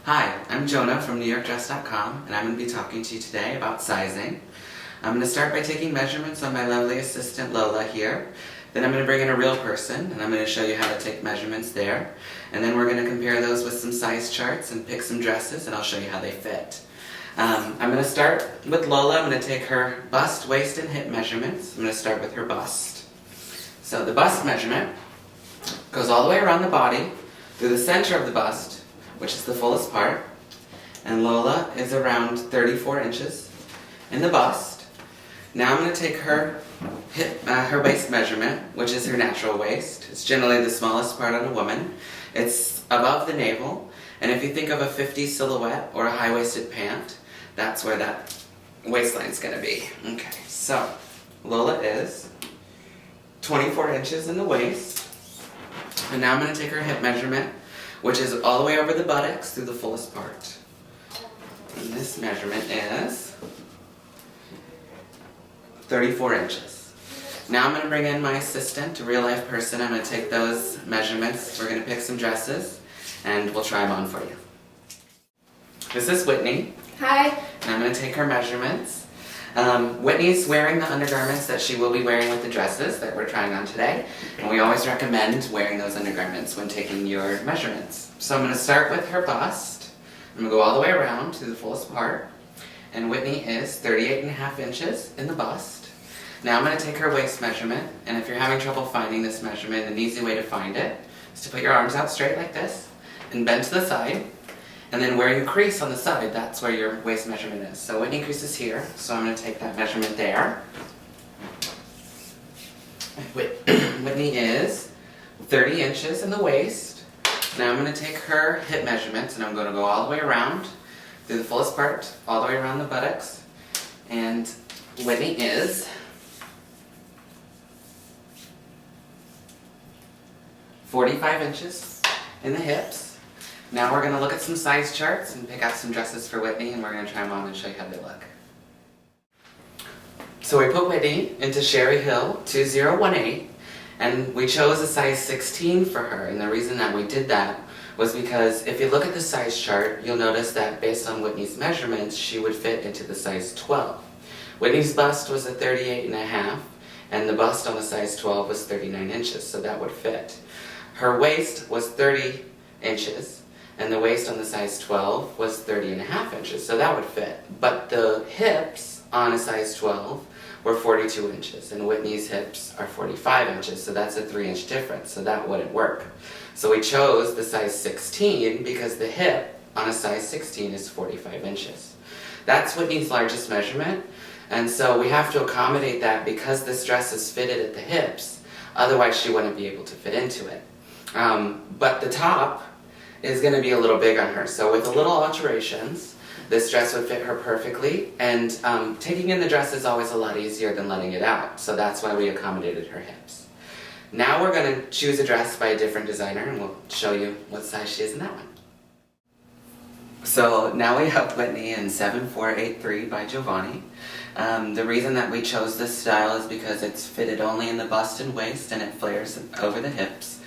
Hi, I'm Jonah from NewYorkDress.com, and I'm going to be talking to you today about sizing. I'm going to start by taking measurements on my lovely assistant Lola here. Then I'm going to bring in a real person, and I'm going to show you how to take measurements there. And then we're going to compare those with some size charts and pick some dresses, and I'll show you how they fit. I'm going to start with Lola. I'm going to take her bust, waist, and hip measurements. I'm going to start with her bust. So the bust measurement goes all the way around the body, through the center of the bust, which is the fullest part, and Lola is around 34 inches in the bust. Now I'm going to take her waist measurement, which is her natural waist. It's generally the smallest part on a woman. It's above the navel, and if you think of a 50s silhouette or a high-waisted pant, that's where that waistline is going to be. Okay, so Lola is 24 inches in the waist, and now I'm going to take her hip measurement, which is all the way over the buttocks through the fullest part. And this measurement is 34 inches. Now I'm going to bring in my assistant, a real-life person. I'm going to take those measurements. We're going to pick some dresses, and we'll try them on for you. This is Whitney. Hi. And I'm going to take her measurements. Whitney's wearing the undergarments that she will be wearing with the dresses that we're trying on today, and we always recommend wearing those undergarments when taking your measurements. So I'm going to start with her bust. I'm going to go all the way around to the fullest part, and Whitney is 38.5 inches in the bust. Now I'm going to take her waist measurement, and if you're having trouble finding this measurement, an easy way to find it is to put your arms out straight like this and bend to the side. And then where you crease on the side, that's where your waist measurement is. So Whitney creases here, so I'm going to take that measurement there. Whitney is 30 inches in the waist. Now I'm going to take her hip measurements, and I'm going to go all the way around through the fullest part, all the way around the buttocks. And Whitney is 45 inches in the hips. Now we're going to look at some size charts and pick out some dresses for Whitney, and we're going to try them on and show you how they look. So we put Whitney into Sherry Hill 2018, and we chose a size 16 for her, and the reason that we did that was because if you look at the size chart, you'll notice that based on Whitney's measurements, she would fit into the size 12. Whitney's bust was a 38.5, and the bust on the size 12 was 39 inches, so that would fit. Her waist was 30 inches, and the waist on the size 12 was 30.5 inches, so that would fit. But the hips on a size 12 were 42 inches, and Whitney's hips are 45 inches, so that's a 3-inch difference, so that wouldn't work. So we chose the size 16 because the hip on a size 16 is 45 inches. That's Whitney's largest measurement, and so we have to accommodate that because this dress is fitted at the hips, otherwise she wouldn't be able to fit into it. But the top is going to be a little big on her, so with a little alterations, this dress would fit her perfectly, and taking in the dress is always a lot easier than letting it out, so that's why we accommodated her hips. Now we're going to choose a dress by a different designer, and we'll show you what size she is in that one. So now we have Whitney in 7483 by Giovanni. The reason that we chose this style is because it's fitted only in the bust and waist, and it flares over the hips.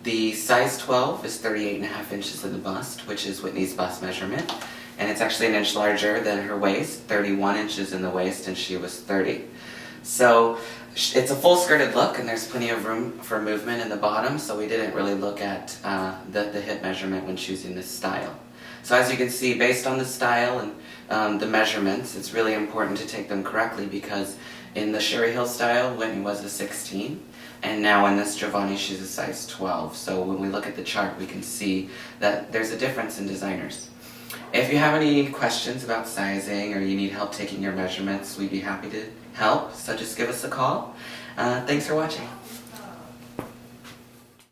The size 12 is 38.5 inches in the bust, which is Whitney's bust measurement, and it's actually an inch larger than her waist, 31 inches in the waist, and she was 30. So it's a full skirted look, and there's plenty of room for movement in the bottom, so we didn't really look at the hip measurement when choosing this style. So as you can see, based on the style and the measurements, it's really important to take them correctly, because in the Sherry Hill style, Whitney was a 16, and now in this Giovanni, she's a size 12. So when we look at the chart, we can see that there's a difference in designers. If you have any questions about sizing or you need help taking your measurements, we'd be happy to help, so just give us a call. Thanks for watching.